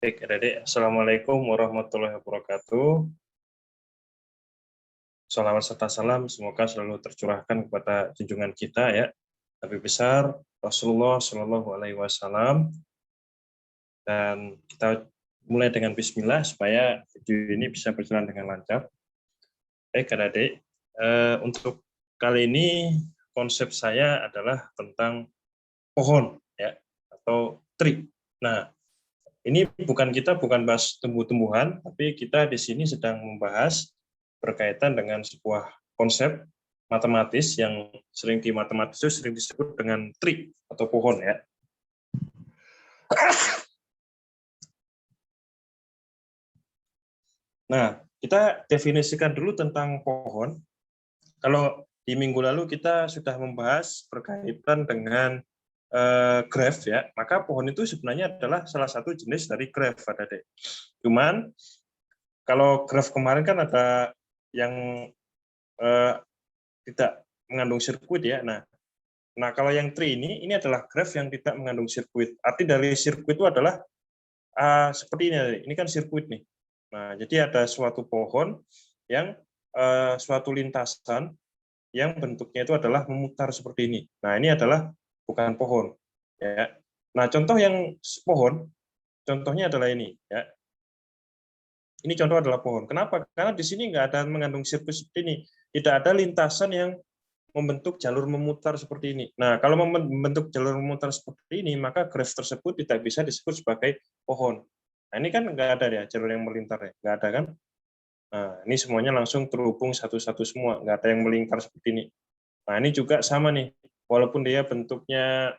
Baik, adik-adik. Assalamualaikum warahmatullahi wabarakatuh. Salawat serta salam semoga selalu tercurahkan kepada junjungan kita ya, Nabi besar Rasulullah Shallallahu Alaihi Wasallam. Dan kita mulai dengan Bismillah supaya video ini bisa berjalan dengan lancar. Baik, adik-adik. Untuk kali ini konsep saya adalah tentang pohon ya atau tree. Nah, ini bukan bahas tumbuh-tumbuhan, tapi kita di sini sedang membahas berkaitan dengan sebuah konsep matematis yang sering di matematis itu sering disebut dengan tree atau pohon ya. Nah, kita definisikan dulu tentang pohon. Kalau di minggu lalu kita sudah membahas berkaitan dengan graph ya, maka pohon itu sebenarnya adalah salah satu jenis dari graph, adik. Cuman kalau graph kemarin kan ada yang tidak mengandung sirkuit ya. Nah kalau yang tree ini adalah graph yang tidak mengandung sirkuit. Arti dari sirkuit itu adalah seperti ini. Ini kan sirkuit nih. Nah jadi ada suatu pohon yang suatu lintasan yang bentuknya itu adalah memutar seperti ini. Nah ini adalah bukan pohon ya. Nah contoh yang pohon, contohnya adalah ini ya. Ini contoh adalah pohon. Kenapa? Karena di sini nggak ada mengandung sirkuit seperti ini. Tidak ada lintasan yang membentuk jalur memutar seperti ini. Nah, kalau membentuk jalur memutar seperti ini, maka graph tersebut tidak bisa disebut sebagai pohon. Nah, ini kan nggak ada ya jalur yang melintar ya, nggak ada kan? Nah, ini semuanya langsung terhubung satu-satu semua, nggak ada yang melingkar seperti ini. Nah, ini juga sama nih, walaupun dia bentuknya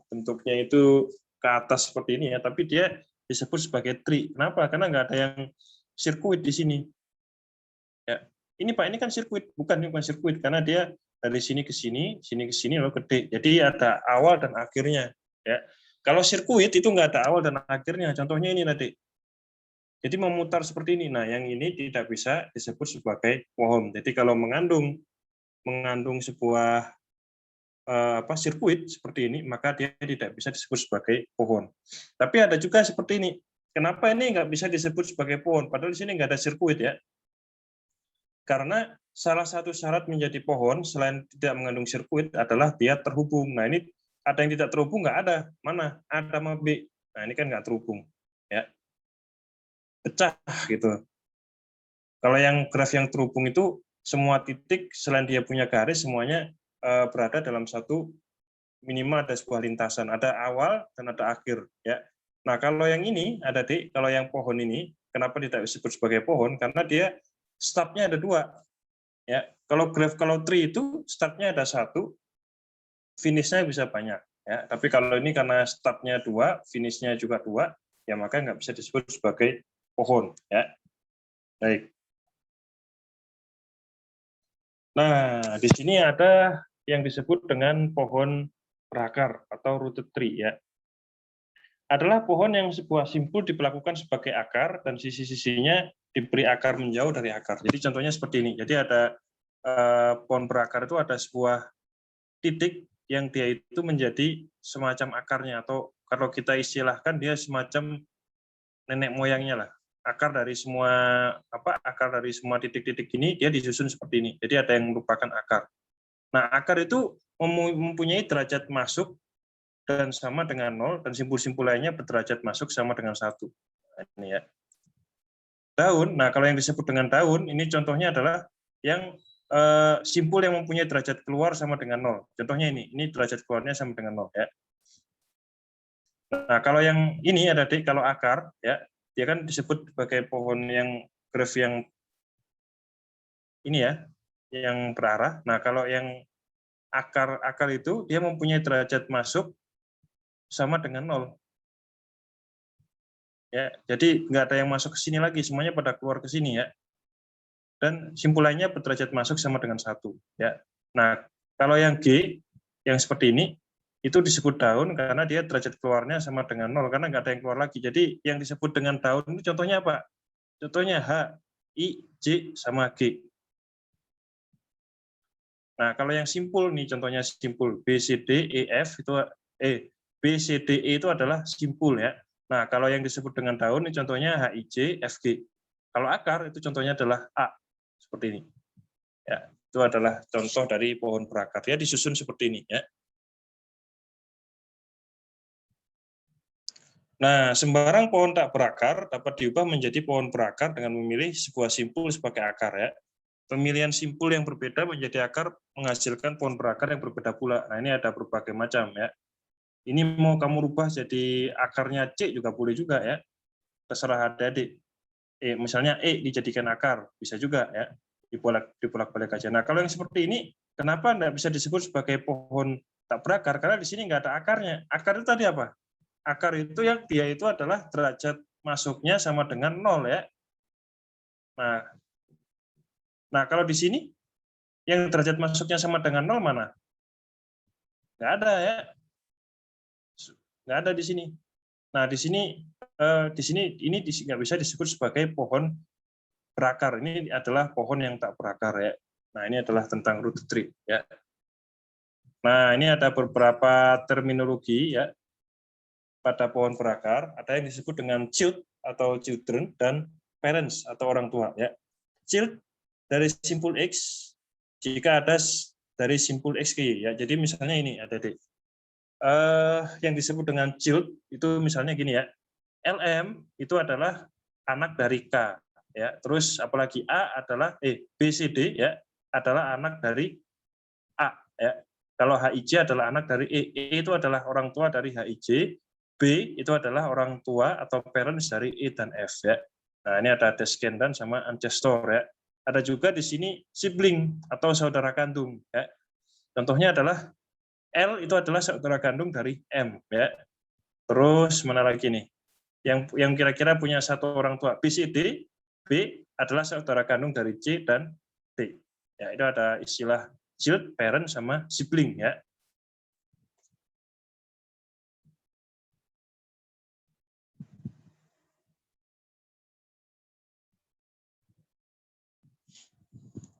bentuknya itu ke atas seperti ini ya, tapi dia disebut sebagai tree. Kenapa? Karena nggak ada yang sirkuit di sini. Ya, ini Pak, ini kan sirkuit, bukan sirkuit karena dia dari sini ke sini lalu gede. Jadi ada awal dan akhirnya. Ya, kalau sirkuit itu nggak ada awal dan akhirnya. Contohnya ini tadi. Jadi memutar seperti ini. Nah, yang ini tidak bisa disebut sebagai pohon. Jadi kalau mengandung sebuah sirkuit seperti ini, maka dia tidak bisa disebut sebagai pohon. Tapi ada juga seperti ini. Kenapa ini nggak bisa disebut sebagai pohon? Padahal di sini nggak ada sirkuit ya. Karena salah satu syarat menjadi pohon selain tidak mengandung sirkuit adalah dia terhubung. Nah ini ada yang tidak terhubung nggak ada. Mana? A sama B. Nah ini kan nggak terhubung. Ya, pecah gitu. Kalau yang graf yang terhubung itu semua titik selain dia punya garis semuanya berada dalam satu minimal ada sebuah lintasan, ada awal dan ada akhir ya. Nah, kalau yang ini ada kalau yang pohon ini kenapa tidak disebut sebagai pohon? Karena dia start-nya ada dua. Ya, kalau tree itu start-nya ada satu, finish-nya bisa banyak ya. Tapi kalau ini karena start-nya dua, finish-nya juga dua, ya maka nggak bisa disebut sebagai pohon ya. Baik. Nah, di sini ada yang disebut dengan pohon berakar atau rooted tree ya. Adalah pohon yang sebuah simpul diperlakukan sebagai akar dan sisi-sisinya diberi akar menjauh dari akar. Jadi contohnya seperti ini. Jadi ada pohon berakar itu ada sebuah titik yang dia itu menjadi semacam akarnya atau kalau kita istilahkan dia semacam nenek moyangnya lah. Akar dari semua titik-titik ini dia disusun seperti ini. Jadi ada yang merupakan akar. Nah, akar itu mempunyai derajat masuk dan sama dengan 0 dan simpul-simpul lainnya berderajat masuk sama dengan 1. Nah, ini ya. Daun. Nah, kalau yang disebut dengan daun ini contohnya adalah yang simpul yang mempunyai derajat keluar sama dengan 0. Contohnya ini derajat keluarnya sama dengan 0 ya. Nah, kalau yang ini ada kalau akar ya, dia kan disebut sebagai pohon yang graph yang ini ya, yang berarah. Nah, kalau yang akar itu dia mempunyai derajat masuk sama dengan 0. Ya, jadi nggak ada yang masuk ke sini lagi, semuanya pada keluar ke sini ya. Dan simpulannya berderajat masuk sama dengan 1 ya. Nah, kalau yang G yang seperti ini itu disebut daun karena dia derajat keluarnya sama dengan 0 karena nggak ada yang keluar lagi. Jadi yang disebut dengan daun itu contohnya apa? Contohnya H, I, J sama G. Nah, kalau yang simpul nih contohnya simpul B, C, D, E, F itu B, C, D, E itu adalah simpul ya. Nah, kalau yang disebut dengan daun, ini contohnya HIJ, FG. Kalau akar, itu contohnya adalah A, seperti ini. Ya, itu adalah contoh dari pohon berakar. Dia disusun seperti ini. Ya. Nah, sembarang pohon tak berakar dapat diubah menjadi pohon berakar dengan memilih sebuah simpul sebagai akar. Ya. Pemilihan simpul yang berbeda menjadi akar menghasilkan pohon berakar yang berbeda pula. Nah, ini ada berbagai macam. Ya. Ini mau kamu rubah jadi akarnya C juga boleh juga ya. Terserah adik-adik. Misalnya dijadikan akar, bisa juga ya. Dibolak-balik aja. Nah, kalau yang seperti ini, kenapa tidak bisa disebut sebagai pohon tak berakar? Karena di sini nggak ada akarnya. Akar itu tadi apa? Akar itu yang dia itu adalah derajat masuknya sama dengan 0 ya. Nah, kalau di sini yang derajat masuknya sama dengan 0 mana? Nggak ada ya. Nggak ada di sini. Nah, di sini ini nggak bisa disebut sebagai pohon berakar. Ini adalah pohon yang tak berakar ya. Nah, ini adalah tentang root tree ya. Nah, ini ada beberapa terminologi ya pada pohon berakar. Ada yang disebut dengan child atau children dan parents atau orang tua ya. Child dari simpul X jika ada dari simpul XY ya. Jadi misalnya ini adik-adik. Yang disebut dengan child itu misalnya gini ya. LM itu adalah anak dari K ya. Terus apalagi A adalah B C D ya adalah anak dari A ya. Kalau HIJ adalah anak dari E itu adalah orang tua dari HIJ, B itu adalah orang tua atau parents dari E dan F ya. Nah, ini ada descendant sama ancestor ya. Ada juga di sini sibling atau saudara kandung ya. Contohnya adalah L itu adalah saudara kandung dari M ya. Terus mana lagi nih? Yang kira-kira punya satu orang tua B C D, B adalah saudara kandung dari C dan D. Ya, itu ada istilah child, parent sama sibling ya.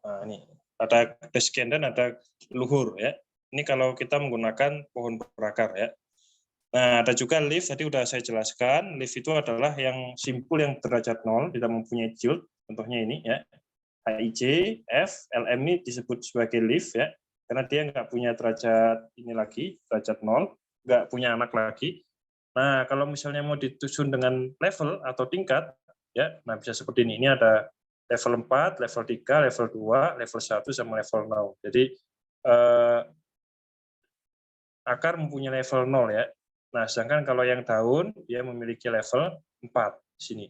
Nah, ini ada descendant, ada luhur ya. Ini kalau kita menggunakan pohon berakar ya. Nah, ada juga leaf, tadi sudah saya jelaskan. Leaf itu adalah yang simpul yang derajat 0, tidak mempunyai child. Contohnya ini ya. HIJ, F, LM ini disebut sebagai leaf ya. Karena dia nggak punya derajat ini lagi, derajat 0, nggak punya anak lagi. Nah, kalau misalnya mau disusun dengan level atau tingkat, ya, nah bisa seperti ini. Ini ada level 4, level 3, level 2, level 1, sama level 0. Jadi, akar mempunyai level 0 ya. Nah, sedangkan kalau yang daun, dia memiliki level 4 di sini.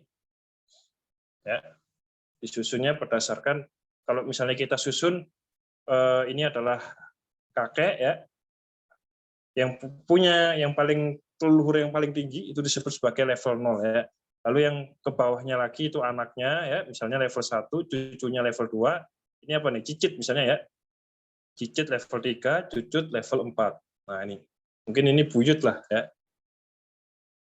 Ya, disusunnya berdasarkan, kalau misalnya kita susun, ini adalah kakek ya, yang punya yang paling leluhur yang paling tinggi itu disebut sebagai level 0 ya. Lalu yang ke bawahnya lagi itu anaknya ya, misalnya level 1, cucunya level 2. Ini apa nih? Cicit misalnya ya. Cicit level 3, cucut level 4. Nah, ini. Mungkin ini buyut lah ya.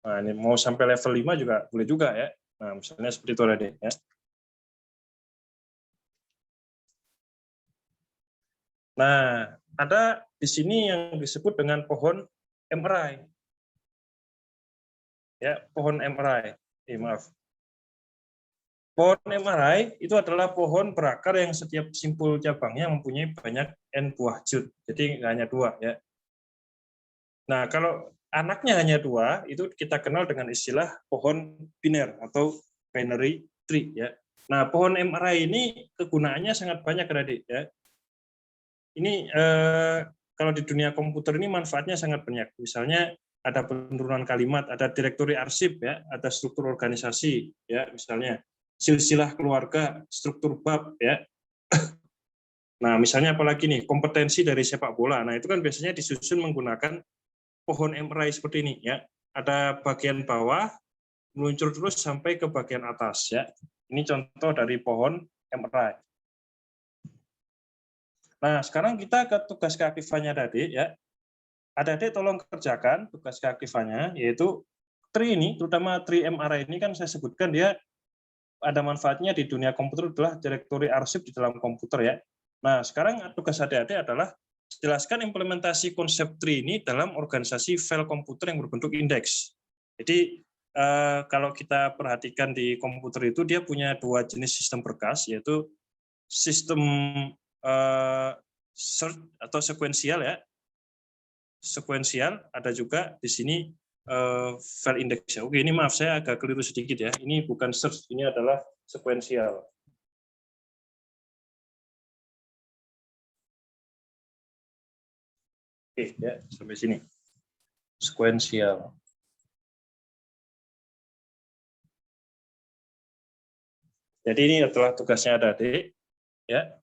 Nah, ini mau sampai level 5 juga boleh juga ya. Nah, misalnya seperti itu tadi ya. Nah, ada di sini yang disebut dengan pohon emerai. Ya, pohon emerai. Maaf. Pohon emerai itu adalah pohon berakar yang setiap simpul cabangnya mempunyai banyak N buah jut. Jadi nggak hanya 2 ya. Nah, kalau anaknya hanya 2, itu kita kenal dengan istilah pohon biner atau binary tree ya. Nah, pohon emerai ini kegunaannya sangat banyak adik ya. Ini kalau di dunia komputer ini manfaatnya sangat banyak. Misalnya ada penurunan kalimat, ada direktori arsip ya, ada struktur organisasi ya, misalnya silsilah keluarga, struktur bab ya. Nah, misalnya apalagi nih, kompetensi dari sepak bola. Nah, itu kan biasanya disusun menggunakan pohon emerai seperti ini ya. Ada bagian bawah meluncur terus sampai ke bagian atas ya. Ini contoh dari pohon emerai. Nah, sekarang kita ke tugas keaktifannya tadi ya. Adik-adik tolong kerjakan tugas keaktifannya, yaitu tree ini, terutama tree MRI ini kan saya sebutkan dia ada manfaatnya di dunia komputer adalah direktori arsip di dalam komputer ya. Nah, sekarang tugas adik-adik adalah jelaskan implementasi konsep tree ini dalam organisasi file komputer yang berbentuk indeks. Jadi kalau kita perhatikan di komputer itu dia punya dua jenis sistem berkas, yaitu sistem search atau sekuensial ya, sekuensial, ada juga di sini file index ya. Oke, ini maaf saya agak keliru sedikit ya. Ini bukan search, ini adalah sekuensial. Oke, ya, sampai sini. Sekuensial. Jadi ini adalah tugasnya adik-adik ya.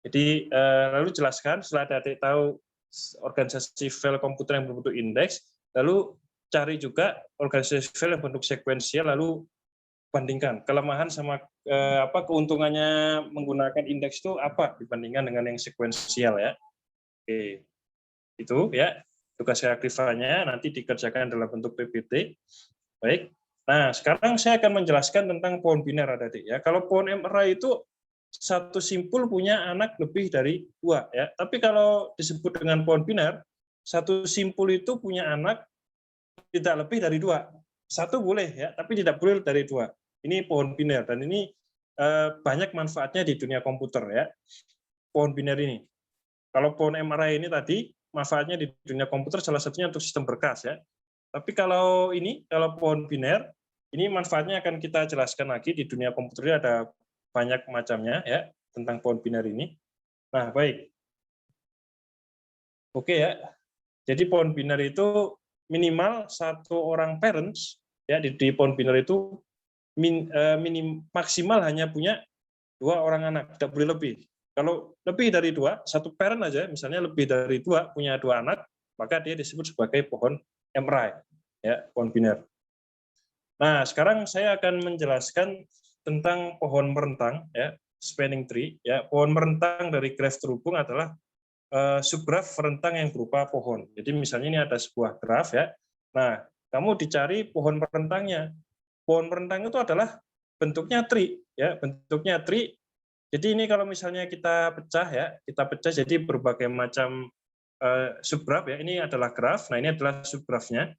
Jadi lalu jelaskan setelah adik-adik tahu organisasi file komputer yang berbentuk indeks, lalu cari juga organisasi file yang bentuk sekuensial, lalu bandingkan kelemahan sama keuntungannya menggunakan indeks itu apa dibandingkan dengan yang sekuensial ya. Oke, itu ya tugas keaktifannya nanti dikerjakan dalam bentuk PPT. Baik. Nah, sekarang saya akan menjelaskan tentang pohon biner adik-adik ya. Kalau pohon MRI itu satu simpul punya anak lebih dari 2 ya. Tapi kalau disebut dengan pohon biner, satu simpul itu punya anak tidak lebih dari 2. Satu boleh ya, tapi tidak boleh dari 2. Ini pohon biner dan ini banyak manfaatnya di dunia komputer ya. Pohon biner ini. Kalau pohon MRI ini tadi manfaatnya di dunia komputer salah satunya untuk sistem berkas ya. Tapi kalau ini, kalau pohon biner, ini manfaatnya akan kita jelaskan lagi di dunia komputer ada banyak macamnya ya tentang pohon biner ini. Nah, baik. Oke ya. Jadi pohon biner itu minimal satu orang parents ya di pohon biner itu maksimal hanya punya 2 orang anak, tidak boleh lebih. Kalau lebih dari 2, satu parent aja, misalnya lebih dari 2 punya 2 anak, maka dia disebut sebagai pohon MRI ya, pohon biner. Nah, sekarang saya akan menjelaskan tentang pohon merentang ya, spanning tree ya. Pohon merentang dari graf terhubung adalah subgraf rentang yang berupa pohon. Jadi misalnya ini ada sebuah graf ya. Nah, kamu dicari pohon merentangnya. Pohon merentang itu adalah bentuknya tree ya, bentuknya tree. Jadi ini kalau misalnya kita pecah ya, kita pecah jadi berbagai macam subgraf ya. Ini adalah graf. Nah, ini adalah subgrafnya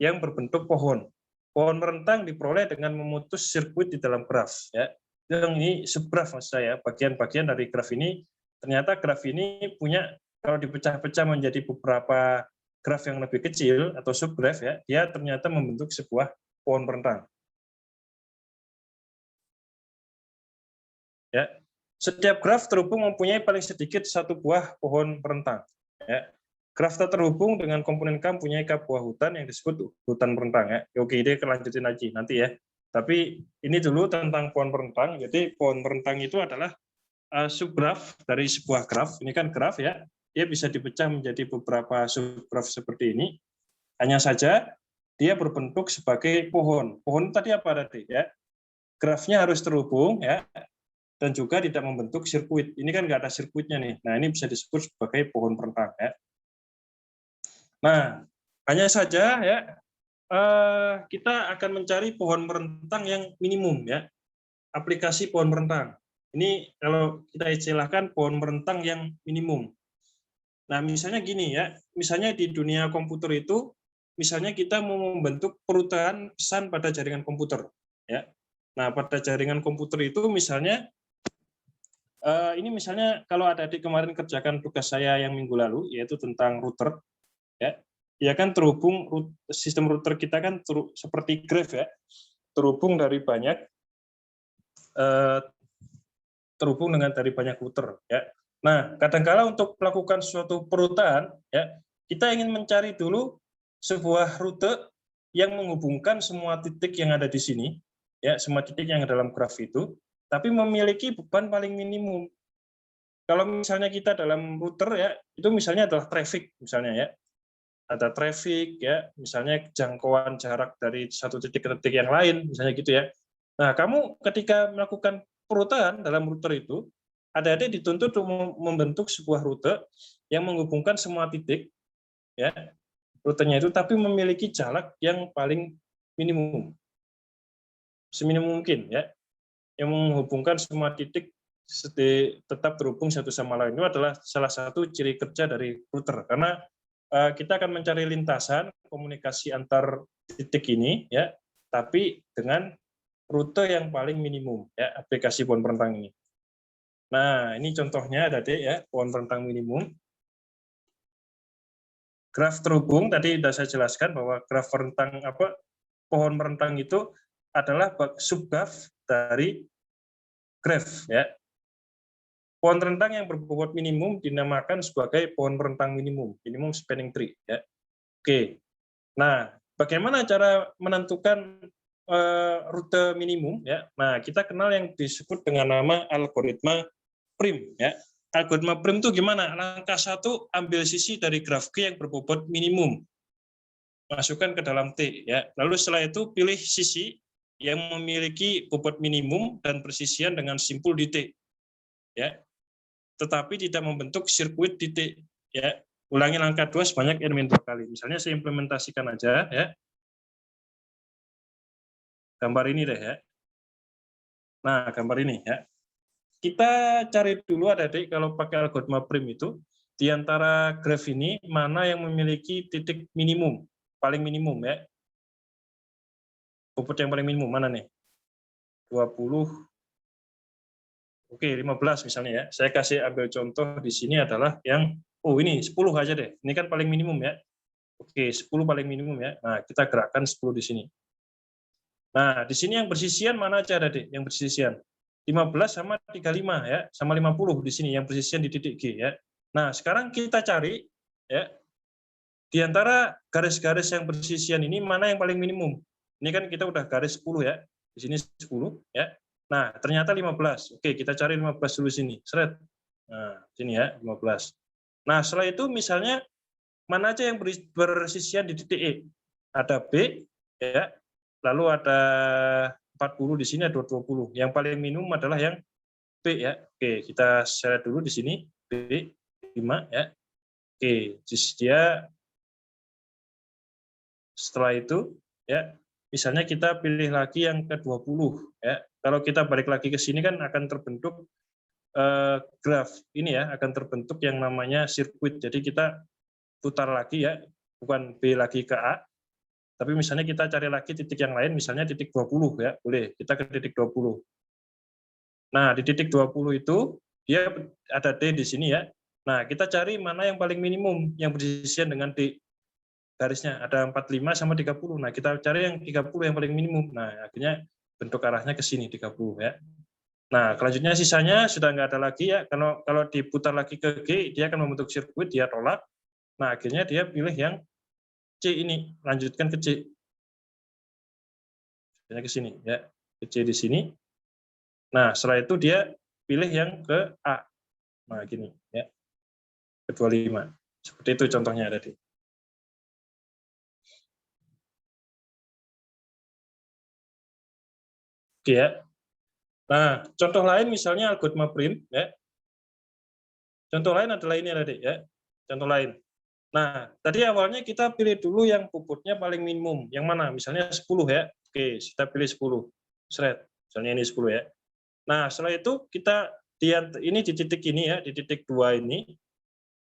yang berbentuk pohon. Pohon merentang diperoleh dengan memutus sirkuit di dalam graf ya. Yang ini subgraf maksud saya, bagian-bagian dari graf ini. Ternyata graf ini punya, kalau dipecah-pecah menjadi beberapa graf yang lebih kecil atau subgraf ya, dia ternyata membentuk sebuah pohon merentang. Ya, setiap graf terhubung mempunyai paling sedikit satu buah pohon merentang. Ya. Graf tak terhubung dengan komponen K mempunyai K buah hutan yang disebut hutan merentang. Ya. Oke, ini lanjutin lagi nanti ya. Tapi ini dulu tentang pohon merentang. Jadi pohon merentang itu adalah subgraf dari sebuah graf. Ini kan graf ya, dia bisa dipecah menjadi beberapa subgraf seperti ini. Hanya saja dia berbentuk sebagai pohon. Pohon tadi apa tadi ya? Grafnya harus terhubung ya, dan juga tidak membentuk sirkuit. Ini kan nggak ada sirkuitnya nih. Nah, ini bisa disebut sebagai pohon merentang ya. Nah, hanya saja ya kita akan mencari pohon merentang yang minimum ya. Aplikasi pohon merentang. Ini kalau kita istilahkan pohon merentang yang minimum. Nah, misalnya gini ya, misalnya di dunia komputer itu, misalnya kita mau membentuk perutan pesan pada jaringan komputer. Ya. Nah, pada jaringan komputer itu misalnya, ini misalnya kalau adik-adik kemarin kerjakan tugas saya yang minggu lalu, yaitu tentang router, ya kan terhubung, sistem router kita kan seperti graf ya, terhubung dari banyak, terhubung dengan dari banyak router ya. Nah, kadangkala untuk melakukan suatu perutaan ya, kita ingin mencari dulu sebuah rute yang menghubungkan semua titik yang ada di sini ya, semua titik yang dalam graf itu, tapi memiliki beban paling minimum. Kalau misalnya kita dalam router ya, itu misalnya adalah traffic misalnya ya. Ada traffic ya, misalnya jangkauan jarak dari satu titik ke titik yang lain misalnya gitu ya. Nah, kamu ketika melakukan perutaan dalam router itu, adik-adik dituntut untuk membentuk sebuah rute yang menghubungkan semua titik, ya, rutenya itu, tapi memiliki jarak yang paling minimum, seminimum mungkin, ya, yang menghubungkan semua titik tetap terhubung satu sama lain. Itu adalah salah satu ciri kerja dari router, karena kita akan mencari lintasan komunikasi antar titik ini, ya, tapi dengan rute yang paling minimum, ya, aplikasi pohon rentang ini. Nah, ini contohnya tadi ya, pohon rentang minimum. Graf terhubung tadi sudah saya jelaskan bahwa graf rentang pohon rentang itu adalah subgraf dari graf, ya. Pohon rentang yang berbobot minimum dinamakan sebagai pohon rentang minimum spanning tree, ya. Oke. Nah, bagaimana cara menentukan rute minimum, ya? Nah, kita kenal yang disebut dengan nama algoritma prim, ya. Algoritma prim itu gimana? Langkah 1, ambil sisi dari graf G yang berbobot minimum, masukkan ke dalam T, ya. Lalu setelah itu pilih sisi yang memiliki bobot minimum dan persisian dengan simpul di T, ya. Tetapi tidak membentuk sirkuit di T, ya. Ulangi langkah 2 sebanyak n-2 kali. Misalnya saya implementasikan aja, ya. Gambar ini deh, ya. Nah, gambar ini, ya. Kita cari dulu adik-adik kalau pakai algoritma prim itu, di antara graf ini mana yang memiliki titik minimum, paling minimum, ya. Bobot yang paling minimum mana nih? 20. Oke, 15 misalnya, ya. Saya kasih ambil contoh di sini adalah yang ini 10 aja deh. Ini kan paling minimum, ya. Oke, 10 paling minimum, ya. Nah, kita gerakkan 10 di sini. Nah, di sini yang bersisian mana aja adik? Yang bersisian 15 sama 35, ya. Sama 50 di sini yang bersisian di titik G, ya. Nah, sekarang kita cari, ya, di antara garis-garis yang bersisian ini mana yang paling minimum. Ini kan kita udah garis 10, ya. Di sini 10, ya. Nah, ternyata 15. Oke, kita cari 15 dulu sini. Seret. Nah, sini ya, 15. Nah, setelah itu misalnya mana aja yang bersisian di titik E? Ada B, ya. Lalu ada 40 di sini, ada 20. Yang paling minimum adalah yang B, ya. Oke, kita seret dulu di sini. B 5, ya. Oke, dia setelah itu, ya, misalnya kita pilih lagi yang ke-20, ya. Kalau kita balik lagi ke sini kan akan terbentuk graf ini, ya, akan terbentuk yang namanya sirkuit. Jadi kita putar lagi, ya, bukan B lagi ke A, tapi misalnya kita cari lagi titik yang lain, misalnya titik 20, ya, boleh kita ke titik 20. Nah, di titik 20 itu dia ada D di sini, ya. Nah, kita cari mana yang paling minimum yang bersisian dengan D. Garisnya ada 45 sama 30. Nah, kita cari yang 30 yang paling minimum. Nah, akhirnya bentuk arahnya ke sini 30, ya. Nah, selanjutnya sisanya sudah nggak ada lagi, ya. Kalau diputar lagi ke G, dia akan membentuk sirkuit, dia tolak. Nah, akhirnya dia pilih yang C ini, lanjutkan ke C. Ke sini, ya. Ke C di sini. Nah, setelah itu dia pilih yang ke A. Nah, gini, ya. Ke 25. Seperti itu contohnya tadi. Oke, ya. Nah, contoh lain misalnya algoritma prim, ya. Contoh lain adalah ini tadi, ya. Contoh lain. Nah, tadi awalnya kita pilih dulu yang bobotnya paling minimum. Yang mana? Misalnya 10, ya. Oke, kita pilih 10. Seret. Misalnya ini 10, ya. Nah, setelah itu kita ini di titik ini, ya, di titik 2 ini,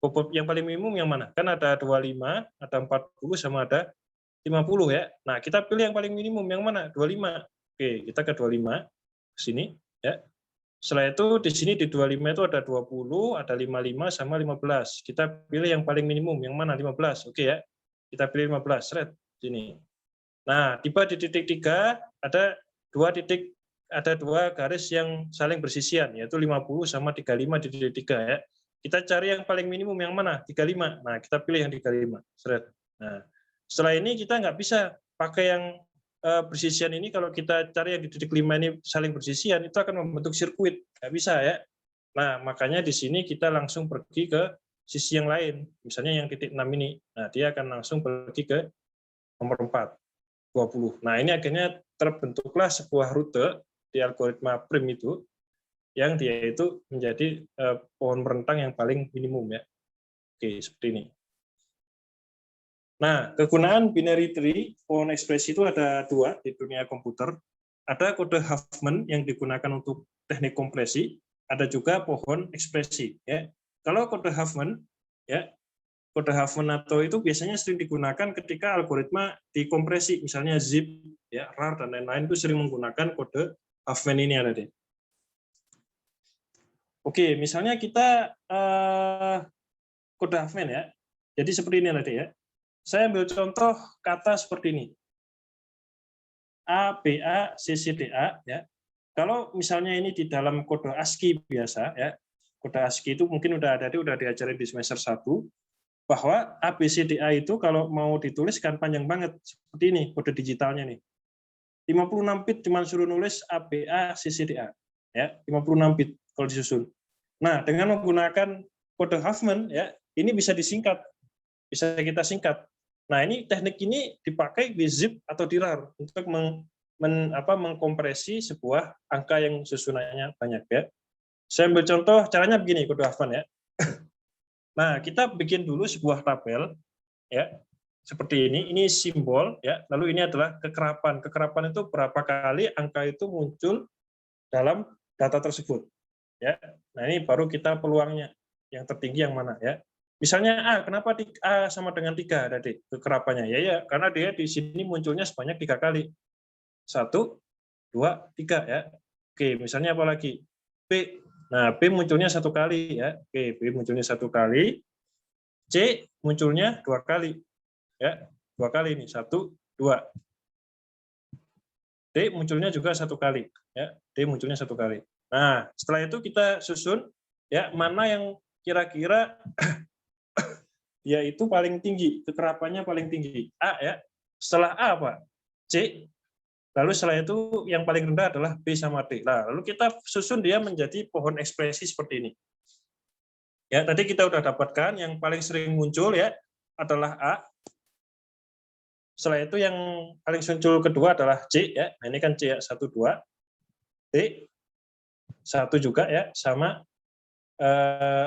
bobot yang paling minimum yang mana? Kan ada 25, ada 40 sama ada 50, ya. Nah, kita pilih yang paling minimum yang mana? 25. Oke, kita ke 25 ke sini, ya. Setelah itu di sini di 25 itu ada 20, ada 55 sama 15. Kita pilih yang paling minimum yang mana? 15. Oke, ya. Kita pilih 15, seret sini. Nah, tiba di titik 3 ada dua garis yang saling bersisian, yaitu 50 sama 35 di titik 3, ya. Kita cari yang paling minimum yang mana? 35. Nah, kita pilih yang 35, seret. Nah, setelah ini kita nggak bisa pakai yang bersisian ini. Kalau kita cari yang di titik 5 ini saling bersisian, itu akan membentuk sirkuit. Nggak bisa, ya. Nah, makanya di sini kita langsung pergi ke sisi yang lain. Misalnya yang titik 6 ini. Nah, dia akan langsung pergi ke nomor 4, 20. Nah, ini akhirnya terbentuklah sebuah rute di algoritma prim itu, yang dia itu menjadi pohon rentang yang paling minimum, ya. Oke, seperti ini. Nah, kegunaan binary tree pohon ekspresi itu ada 2 di dunia komputer. Ada kode Huffman yang digunakan untuk teknik kompresi, ada juga pohon ekspresi. Ya. Kalau kode Huffman, ya, kode Huffman atau itu biasanya sering digunakan ketika algoritma dikompresi, misalnya zip, ya, rar dan lain-lain itu sering menggunakan kode Huffman ini ada deh. Oke, misalnya kita kode Huffman ya. Jadi seperti ini tadi ya. Saya ambil contoh kata seperti ini. A, B, A, C, C, D, A. Ya. Kalau misalnya ini di dalam kode ASCII biasa, ya, kode ASCII itu mungkin udah diajarin di semester 1, bahwa A, B, C, D, A itu kalau mau dituliskan panjang banget, seperti ini kode digitalnya nih. 56 bit cuma suruh nulis A, B, A, C, C, D, A. Ya, 56 bit kalau disusun. Nah, dengan menggunakan kode Huffman, ya, ini bisa disingkat. Bisa kita singkat. Nah, ini teknik ini dipakai di zip atau di rar untuk mengkompresi sebuah angka yang susunannya banyak ya. Saya ambil contoh caranya begini kode Huffman ya. Nah, kita bikin dulu sebuah tabel ya. Seperti ini simbol ya. Lalu ini adalah kekerapan. Kekerapan itu berapa kali angka itu muncul dalam data tersebut ya. Nah, ini baru kita peluangnya. Yang tertinggi yang mana ya. Misalnya A, kenapa A sama dengan 3 tadi kekerapannya? Ya, karena dia di sini munculnya sebanyak 3 kali. 1, 2, 3 ya. Oke, misalnya apa lagi? B. Nah, B munculnya 1 kali ya. Oke, B munculnya 1 kali. C munculnya 2 kali. Ya, 2 kali ini. 1, 2. D munculnya juga 1 kali ya. D munculnya 1 kali. Nah, setelah itu kita susun ya mana yang kira-kira dia itu paling tinggi, kekerapannya paling tinggi. A ya. Setelah A apa? C. Lalu setelah itu yang paling rendah adalah B sama D. Nah, lalu kita susun dia menjadi pohon ekspresi seperti ini. Ya, tadi kita udah dapatkan yang paling sering muncul ya adalah A. Setelah itu yang paling muncul kedua adalah C ya. Nah, ini kan C ya, 1 2. D 1 juga ya, sama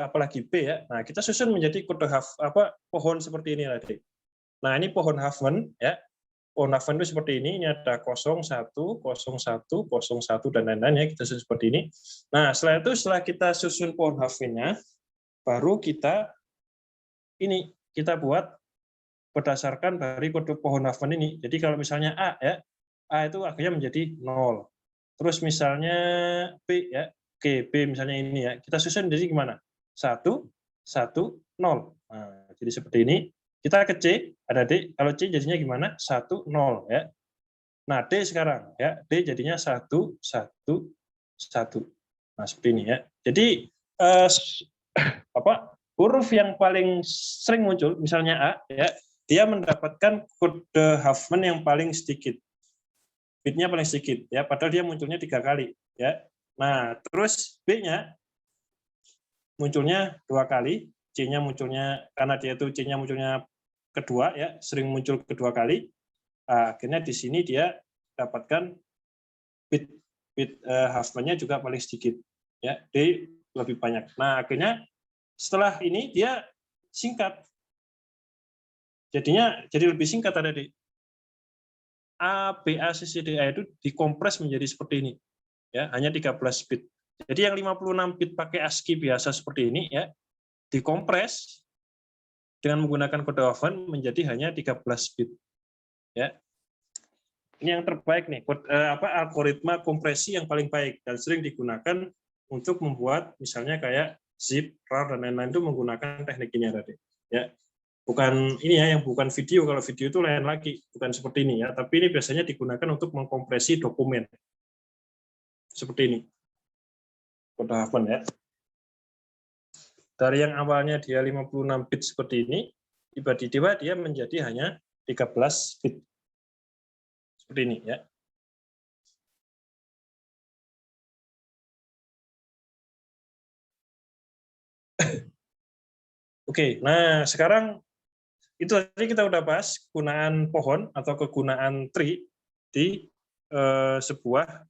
apalagi B ya. Nah, kita susun menjadi kode pohon seperti ini tadi. Nah, ini pohon Huffman ya. Pohon Huffman itu seperti ini ada 01, 01, 01 dan lain-lain ya, kita susun seperti ini. Nah, setelah kita susun pohon Huffman-nya, baru kita buat berdasarkan dari kode pohon Huffman ini. Jadi kalau misalnya A ya, A itu akhirnya menjadi 0. Terus misalnya B ya, oke, B misalnya ini ya, kita susun jadi gimana? 1, 1, 0. Nah, jadi seperti ini. Kita ke C, ada D. Kalau C jadinya gimana? 1, 0 ya. Nah, D sekarang ya, D jadinya 1, 1, 1. Nah, seperti ini ya. Jadi huruf yang paling sering muncul, misalnya A ya, dia mendapatkan kode Huffman yang paling sedikit. Bitnya paling sedikit ya, padahal dia munculnya 3 kali ya. Nah, terus B-nya munculnya 2 kali, C-nya munculnya karena dia itu C-nya munculnya kedua ya, sering muncul kedua kali. Nah, akhirnya di sini dia dapatkan bit Huffman-nya juga paling sedikit ya, D lebih banyak. Nah, akhirnya setelah ini dia singkat. Jadinya jadi lebih singkat ada di A, B, A, C, C, D, A itu dikompres menjadi seperti ini. Ya, hanya 13 bit. Jadi yang 56 bit pakai ASCII biasa seperti ini ya, dikompres dengan menggunakan kode Huffman menjadi hanya 13 bit. Ya. Ini yang terbaik nih, algoritma kompresi yang paling baik dan sering digunakan untuk membuat misalnya kayak zip, rar dan lain-lain itu menggunakan teknik ini tadi. Ya. Bukan ini ya, yang bukan video. Kalau video itu lain lagi, bukan seperti ini ya. Tapi ini biasanya digunakan untuk mengkompresi dokumen. Seperti ini. Kode Huffman ya. Dari yang awalnya dia 56 bit seperti ini, tiba-tiba dia menjadi hanya 13 bit. Seperti ini ya. Oke, nah sekarang itu tadi kita udah bahas kegunaan pohon atau kegunaan tree di sebuah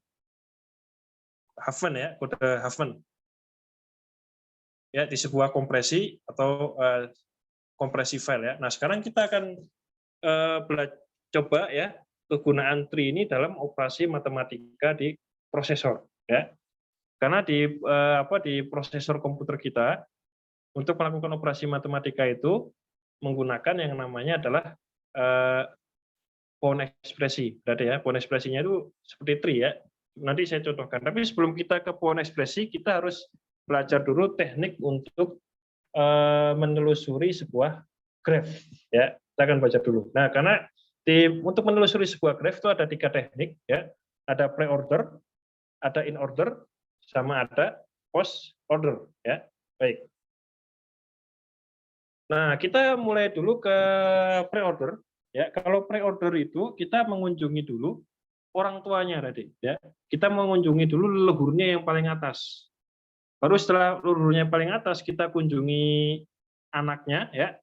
Huffman ya, kode Huffman. Ya, di sebuah kompresi atau kompresi file ya. Nah, sekarang kita akan coba ya kegunaan tree ini dalam operasi matematika di prosesor ya. Karena di prosesor komputer kita untuk melakukan operasi matematika itu menggunakan yang namanya adalah pohon ekspresi. Berarti ya, pohon ekspresinya itu seperti tree ya. Nanti saya contohkan. Tapi sebelum kita ke pohon ekspresi, kita harus belajar dulu teknik untuk menelusuri sebuah graph. Ya, kita akan baca dulu. Nah, karena untuk menelusuri sebuah graph itu ada 3 teknik. Ya, ada pre-order, ada in order, sama ada post order. Ya, baik. Nah, kita mulai dulu ke pre-order. Ya, kalau pre-order itu kita mengunjungi dulu orang tuanya tadi. Ya, kita mengunjungi dulu leluhurnya yang paling atas. Baru setelah leluhurnya paling atas kita kunjungi anaknya, ya,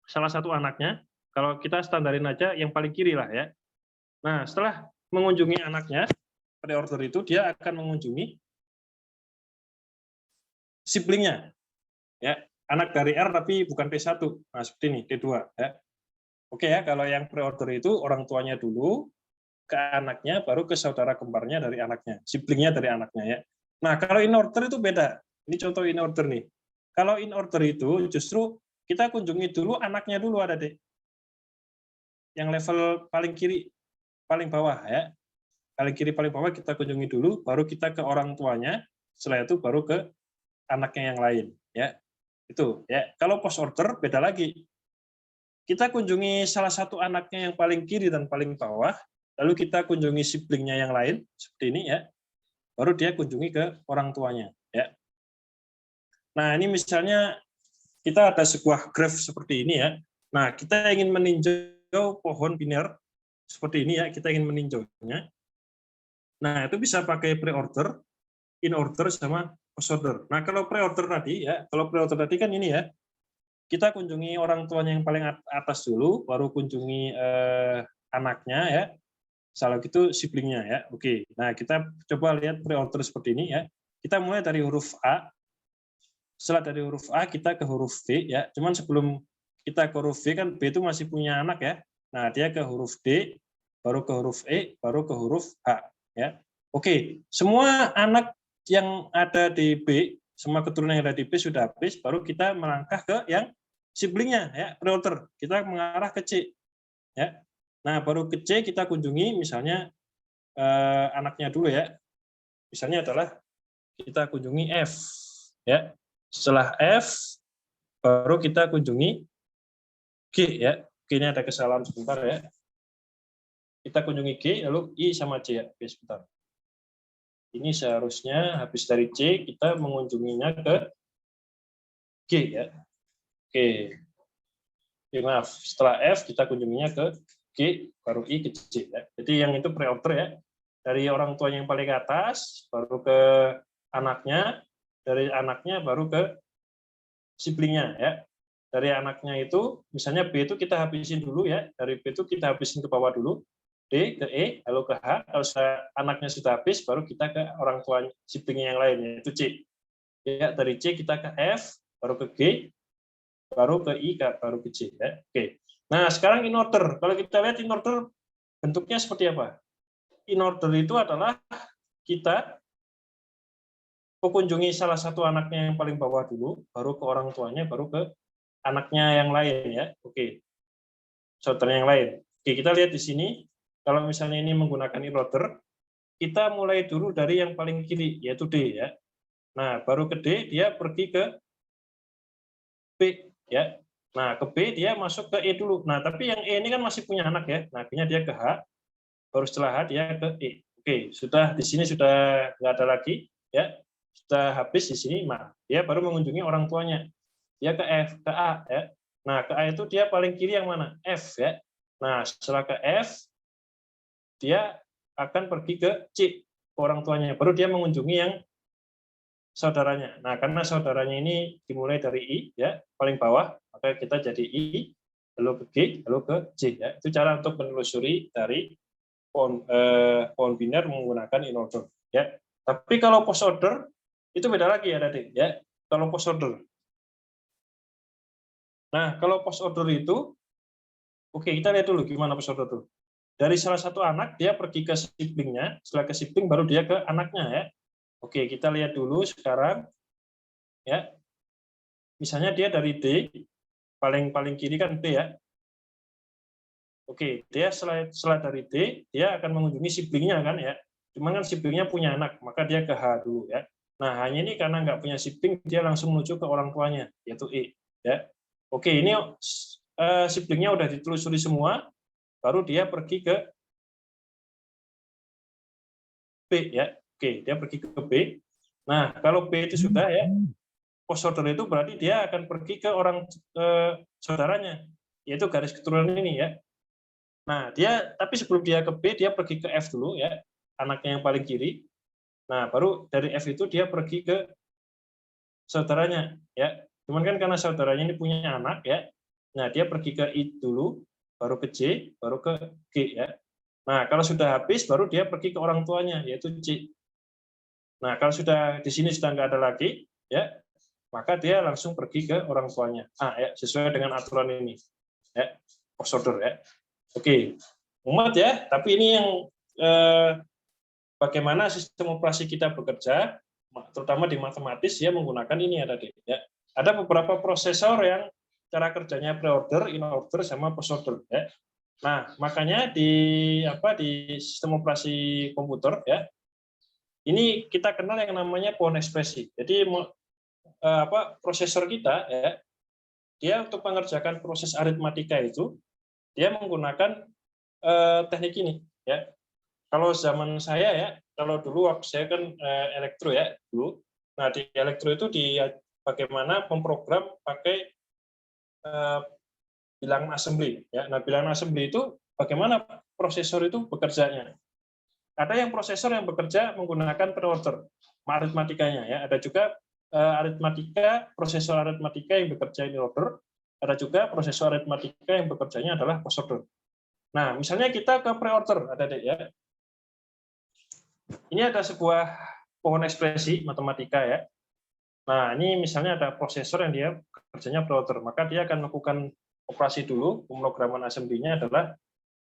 salah satu anaknya. Kalau kita standarin aja yang paling kiri lah ya. Nah, setelah mengunjungi anaknya, pre-order itu dia akan mengunjungi siblingnya. Ya, anak dari R tapi bukan T1. Nah, seperti ini, T2 ya. Oke ya, kalau yang pre-order itu orang tuanya dulu, ke anaknya, baru ke saudara kembarnya dari anaknya, siblingnya dari anaknya ya. Nah, kalau in order itu beda. Ini contoh in order nih. Kalau in order itu justru kita kunjungi dulu anaknya dulu ada deh. Yang level paling kiri, paling bawah ya. Paling kiri, paling bawah kita kunjungi dulu, baru kita ke orang tuanya, setelah itu baru ke anaknya yang lain ya. Itu ya. Kalau post order beda lagi. Kita kunjungi salah satu anaknya yang paling kiri dan paling bawah, lalu kita kunjungi siblingnya yang lain seperti ini ya. Baru dia kunjungi ke orang tuanya ya. Nah, ini misalnya kita ada sebuah graph seperti ini ya. Nah, kita ingin meninjau pohon biner seperti ini ya, kita ingin meninjaunya. Nah, itu bisa pakai pre-order, in order sama post order. Nah, kalau pre-order tadi ya, kalau pre-order tadi kan ini ya. Kita kunjungi orang tuanya yang paling atas dulu, baru kunjungi anaknya ya. Salah gitu siblingnya ya. Oke. Nah, kita coba lihat pre-order seperti ini ya. Kita mulai dari huruf A. Setelah dari huruf A kita ke huruf B ya. Cuman sebelum kita ke huruf B kan B itu masih punya anak ya. Nah, dia ke huruf D, baru ke huruf E, baru ke huruf H ya. Oke, semua anak yang ada di B, semua keturunan yang ada di B sudah habis, baru kita melangkah ke yang siblingnya ya, pre-order. Kita mengarah ke C ya. Nah, baru ke C kita kunjungi misalnya anaknya dulu ya. Misalnya adalah kita kunjungi F ya. Setelah F baru kita kunjungi G ya. G ini ada kesalahan sebentar ya. Kita kunjungi G lalu I sama C ya. Oke, sebentar. Ini seharusnya habis dari C kita mengunjunginya ke G ya. Oke. Oke, maaf. Setelah F kita kunjunginya ke G baru I ke C ya. Jadi yang itu pre-order ya. Dari orang tuanya yang paling atas baru ke anaknya, dari anaknya baru ke siblingnya ya. Dari anaknya itu misalnya B itu kita habisin dulu ya. Dari B itu kita habisin ke bawah dulu. D ke E lalu ke H. Kalau anaknya sudah habis baru kita ke orang tua siblingnya yang lain yaitu C. Ya, dari C kita ke F baru ke G baru ke I baru ke C ya. Oke. Nah, sekarang in order. Kalau kita lihat in order bentuknya seperti apa? In order itu adalah kita mengunjungi salah satu anaknya yang paling bawah dulu, baru ke orang tuanya, baru ke anaknya yang lain ya. Oke. Saudara yang lain. Oke, kita lihat di sini kalau misalnya ini menggunakan in order, kita mulai dulu dari yang paling kiri yaitu D ya. Nah, baru ke D dia pergi ke B ya. Nah, ke B dia masuk ke E dulu. Nah, tapi yang E ini kan masih punya anak ya. Nah, akhirnya dia ke H, baru setelah H dia ke E. Oke, sudah di sini sudah nggak ada lagi ya. Sudah habis di sini, nah dia baru mengunjungi orang tuanya. Dia ke F, ke A ya. Nah, ke A itu dia paling kiri yang mana? F ya. Nah, setelah ke F dia akan pergi ke C, ke orang tuanya. Baru dia mengunjungi yang saudaranya. Nah, karena saudaranya ini dimulai dari I, ya paling bawah, maka kita jadi I, lalu ke G, lalu ke J. Ya. Itu cara untuk menelusuri dari pohon biner menggunakan in order. Ya. Tapi kalau post order itu beda lagi ya tadi. Ya. Kalau post order. Nah, kalau post order itu, oke kita lihat dulu gimana post order itu. Dari salah satu anak dia pergi ke siblingnya, setelah ke sibling baru dia ke anaknya ya. Oke, kita lihat dulu sekarang ya. Misalnya dia dari D, paling kiri kan D ya. Oke, dia setelah dari D, dia akan mengunjungi siblingnya kan ya. Cuman kan siblingnya punya anak, maka dia ke H dulu ya. Nah, hanya ini karena nggak punya sibling, dia langsung menuju ke orang tuanya, yaitu E. Ya. Oke, ini siblingnya udah ditelusuri semua, baru dia pergi ke B ya. Oke, dia pergi ke B. Nah, kalau B itu sudah ya, post order itu berarti dia akan pergi ke orang saudaranya, yaitu garis keturunan ini ya. Nah, tapi sebelum dia ke B, dia pergi ke F dulu ya, anaknya yang paling kiri. Nah, baru dari F itu dia pergi ke saudaranya ya. Cuman kan karena saudaranya ini punya anak ya. Nah, dia pergi ke I dulu, baru ke J, baru ke G ya. Nah, kalau sudah habis baru dia pergi ke orang tuanya yaitu C. Nah, kalau sudah di sini sudah nggak ada lagi ya, maka dia langsung pergi ke orang tuanya. Ya, sesuai dengan aturan ini. Ya, post order ya. Oke, muat ya, tapi ini yang bagaimana sistem operasi kita bekerja, terutama di matematis ya menggunakan ini ya tadi. Ya. Ada beberapa prosesor yang cara kerjanya pre-order, in-order, sama post-order. Ya. Nah, makanya di sistem operasi komputer ya, ini kita kenal yang namanya pohon ekspresi. Jadi prosesor kita ya, dia untuk mengerjakan proses aritmatika itu dia menggunakan teknik ini ya. Kalau zaman saya ya, kalau dulu waktu saya kan elektro ya dulu. Nah, di elektro itu bagaimana memprogram pakai bilangan assembly ya. Nah, bilangan assembly itu bagaimana prosesor itu bekerjanya. Ada yang prosesor yang bekerja menggunakan pre-order aritmatikanya ya. Ada juga prosesor aritmatika yang bekerja in order. Ada juga prosesor aritmatika yang bekerjanya adalah post order. Nah, misalnya kita ke pre-order, ada deh ya. Ini ada sebuah pohon ekspresi matematika ya. Nah, ini misalnya ada prosesor yang dia kerjanya pre-order, maka dia akan melakukan operasi dulu, pemrograman assembly-nya adalah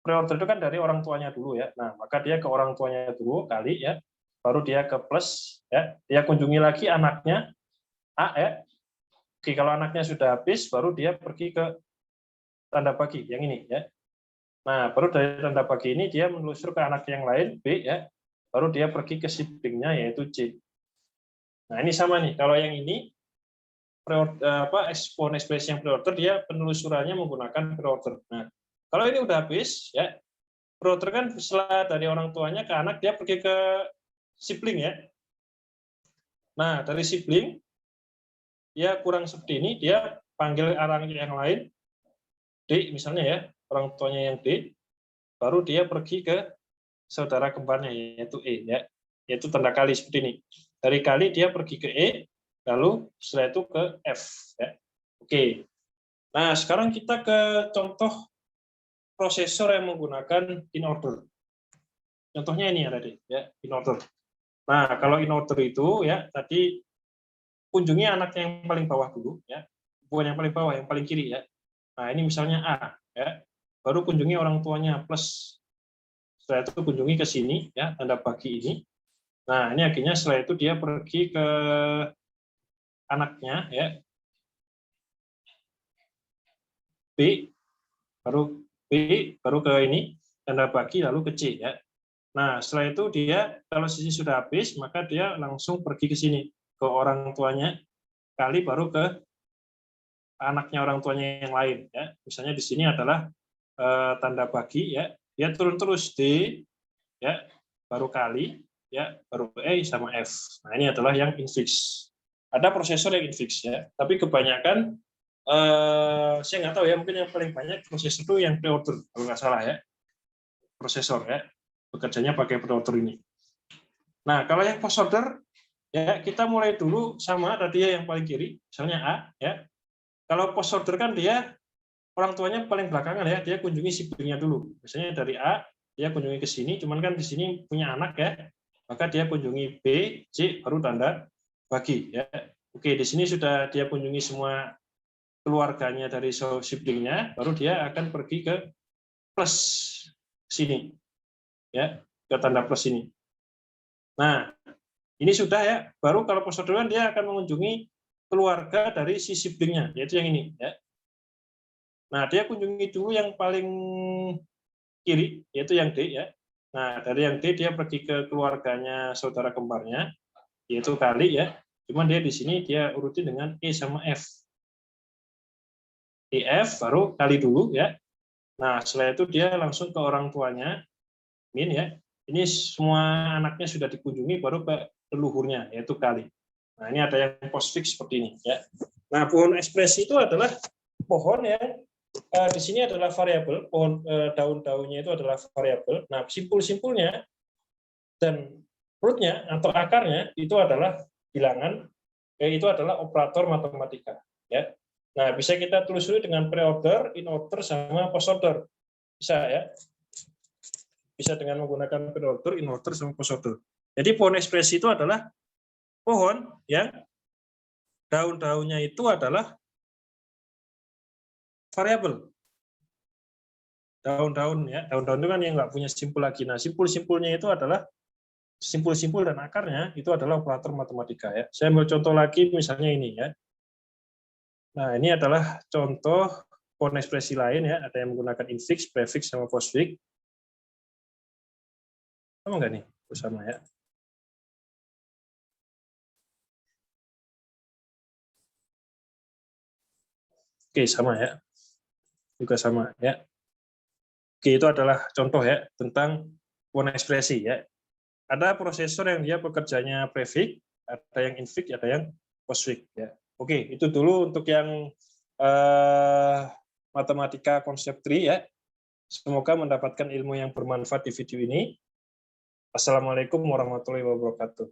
pre-order itu kan dari orang tuanya dulu ya. Nah, maka dia ke orang tuanya dulu kali ya, baru dia ke plus ya, dia kunjungi lagi anaknya A ya. Oke, kalau anaknya sudah habis, baru dia pergi ke tanda bagi yang ini ya. Nah, baru dari tanda bagi ini dia menelusur ke anak yang lain B ya, baru dia pergi ke siblingnya yaitu C. Nah, ini sama nih. Kalau yang ini pohon ekspresi yang pre-order, dia penelusurannya menggunakan pre-order. Nah, kalau ini udah habis ya, pre-order kan setelah dari orang tuanya ke anak, dia pergi ke sibling ya. Nah, dari sibling dia kurang seperti ini, dia panggil orang yang lain D misalnya ya, orang tuanya yang D, baru dia pergi ke saudara kembarnya yaitu E ya, yaitu tanda kali seperti ini. Dari kali dia pergi ke E, lalu setelah itu ke F ya. Oke. Nah, sekarang kita ke contoh prosesor yang menggunakan in order. Contohnya ini ya tadi ya, in order. Nah, kalau in order itu ya tadi kunjungi anak yang paling bawah dulu ya. Bukan yang paling bawah, yang paling kiri ya. Nah, ini misalnya A ya. Baru kunjungi orang tuanya plus. Setelah itu kunjungi ke sini ya, tanda bagi ini. Nah, ini akhirnya setelah itu dia pergi ke anaknya ya. B baru ke ini tanda bagi lalu ke C ya. Nah, setelah itu dia kalau sisi sudah habis, maka dia langsung pergi ke sini ke orang tuanya kali baru ke anaknya orang tuanya yang lain ya. Misalnya di sini adalah tanda bagi ya. Dia turun terus D ya, baru kali ya, baru E sama F. Nah, ini adalah yang infix. Ada prosesor yang infix ya, tapi kebanyakan saya nggak tahu ya, mungkin yang paling banyak prosesor itu yang pre-order kalau nggak salah ya, prosesor ya, bekerjanya pakai pre-order ini. Nah, kalau yang post order ya kita mulai dulu sama tadi ya yang paling kiri, misalnya A ya. Kalau post order kan dia orang tuanya paling belakangan ya, dia kunjungi siblingnya dulu. Misalnya dari A dia kunjungi ke sini, cuman kan di sini punya anak ya, maka dia kunjungi B, C, baru tanda bagi ya. Oke, di sini sudah dia kunjungi semua keluarganya dari siblingnya, baru dia akan pergi ke plus sini ya, ke tanda plus ini. Nah, Ini sudah ya. Baru kalau post-orderan dia akan mengunjungi keluarga dari si siblingnya, yaitu yang ini. Ya. Nah, dia kunjungi dulu yang paling kiri, yaitu yang D. Ya. Nah, dari yang D dia pergi ke keluarganya saudara kembarnya, yaitu kali ya. Cuman dia di sini dia urutin dengan E sama F. EF baru kali dulu ya. Nah, setelah itu dia langsung ke orang tuanya, min ya. Ini semua anaknya sudah dikunjungi, baru ke leluhurnya, yaitu kali. Nah, ini ada yang postfix seperti ini ya. Nah, pohon ekspresi itu adalah pohon yang di sini adalah variabel, pohon daun-daunnya itu adalah variabel. Nah, simpul-simpulnya dan rootnya atau akarnya itu adalah bilangan, itu adalah operator matematika. Ya. Nah, bisa kita telusuri dengan pre-order, in-order, sama post-order. Bisa ya. Bisa dengan menggunakan pre-order, in-order, sama post-order. Jadi pohon ekspresi itu adalah pohon yang daun-daunnya itu adalah variabel. Daun-daun ya, daun-daun itu kan yang nggak punya simpul lagi. Nah, simpul-simpulnya itu adalah simpul-simpul dan akarnya itu adalah operator matematika ya. Saya ambil contoh lagi misalnya ini ya. Nah, ini adalah contoh pohon ekspresi lain ya, ada yang menggunakan infix, prefix, sama postfix. Sama nggak nih? Sama ya. Oke, sama ya. Juga sama ya. Oke, itu adalah contoh ya tentang pohon ekspresi ya. Ada prosesor yang dia bekerjanya prefix, ada yang infix, ada yang postfix ya. Oke, itu dulu untuk yang matematika konsep tri ya. Semoga mendapatkan ilmu yang bermanfaat di video ini. Assalamualaikum warahmatullahi wabarakatuh.